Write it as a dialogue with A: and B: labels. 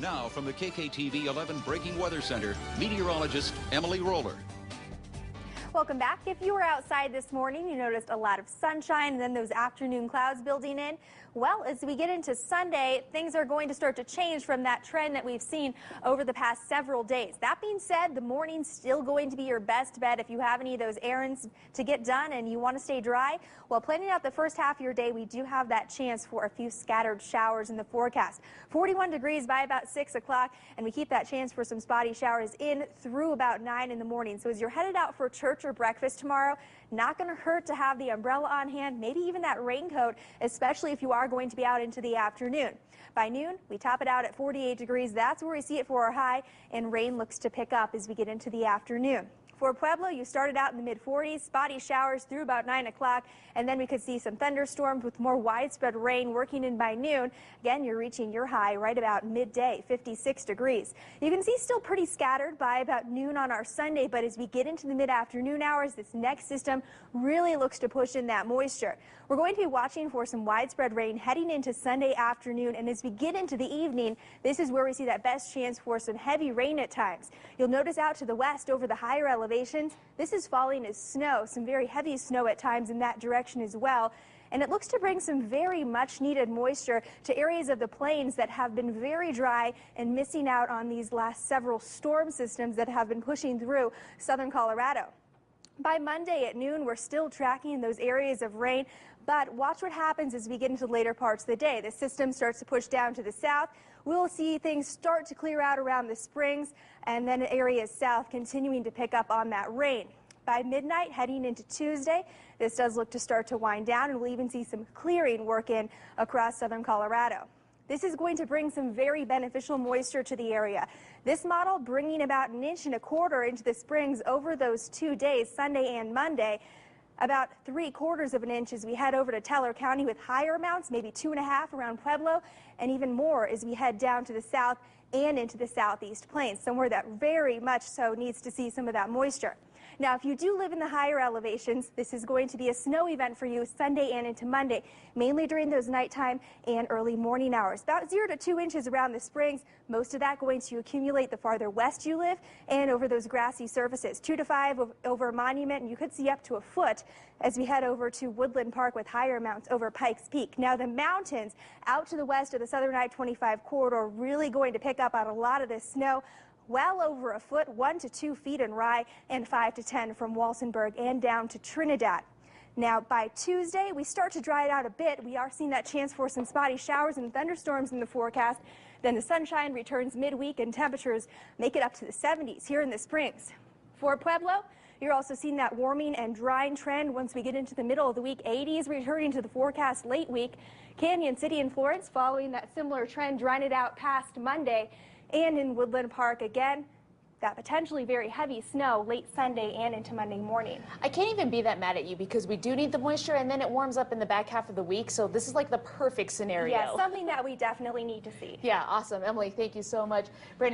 A: Now from the KKTV 11 Breaking Weather Center, meteorologist Emily Roehler.
B: Welcome back. If you were outside this morning, you noticed a lot of sunshine and then those afternoon clouds building in. Well, as we get into Sunday, things are going to start to change from that trend that we've seen over the past several days. That being said, the morning's still going to be your best bet if you have any of those errands to get done and you want to stay dry. Well, planning out the first half of your day, we do have that chance for a few scattered showers in the forecast. 41 degrees by about 6 o'clock, and we keep that chance for some spotty showers in through about 9 in the morning. So as you're headed out for church or breakfast tomorrow, not going to hurt to have the umbrella on hand, maybe even that raincoat, especially if you are going to be out into the afternoon. By noon, we top it out at 48 degrees. That's where we see it for our high, and rain looks to pick up as we get into the afternoon. For Pueblo, you started out in the mid-40s, spotty showers through about 9 o'clock, and then we could see some thunderstorms with more widespread rain working in by noon. Again, you're reaching your high right about midday, 56 degrees. You can see still pretty scattered by about noon on our Sunday, but as we get into the mid-afternoon hours, this next system really looks to push in that moisture. We're going to be watching for some widespread rain heading into Sunday afternoon, and as we get into the evening, this is where we see that best chance for some heavy rain at times. You'll notice out to the west over the higher elevations, this is falling as snow, some very heavy snow at times in that direction as well. And it looks to bring some very much needed moisture to areas of the plains that have been very dry and missing out on these last several storm systems that have been pushing through southern Colorado. By Monday at noon, we're still tracking those areas of rain, but watch what happens as we get into the later parts of the day. The system starts to push down to the south. We'll see things start to clear out around the Springs, and then areas south continuing to pick up on that rain. By midnight, heading into Tuesday, this does look to start to wind down, and we'll even see some clearing work in across southern Colorado. This is going to bring some very beneficial moisture to the area. This model bringing about 1.25 inches into the Springs over those 2 days, Sunday and Monday. About 3/4 of an inch as we head over to Teller County with higher amounts, maybe 2.5 around Pueblo, and even more as we head down to the south and into the southeast plains, somewhere that very much so needs to see some of that moisture. Now, if you do live in the higher elevations, this is going to be a snow event for you Sunday and into Monday, mainly during those nighttime and early morning hours. About 0 to 2 inches around the Springs, most of that going to accumulate the farther west you live and over those grassy surfaces. 2 to 5 over Monument, and you could see up to a foot as we head over to Woodland Park with higher amounts over Pikes Peak. Now, the mountains out to the west of the southern I-25 corridor really going to pick up on a lot of this snow. Well over a foot, 1 to 2 feet in Rye, and 5 to 10 from Walsenburg and down to Trinidad. Now, by Tuesday, we start to dry it out a bit. We are seeing that chance for some spotty showers and thunderstorms in the forecast. Then the sunshine returns midweek, and temperatures make it up to the 70s here in the Springs. For Pueblo, you're also seeing that warming and drying trend once we get into the middle of the week. 80s returning to the forecast late week. Canyon City and Florence following that similar trend, drying it out past Monday. And in Woodland Park, again, that potentially very heavy snow late Sunday and into Monday morning.
C: I can't even be that mad at you because we do need the moisture, and then it warms up in the back half of the week. So this is like the perfect scenario.
B: Yeah, something that we definitely need to see.
C: Yeah, awesome. Emily, thank you so much. Brandon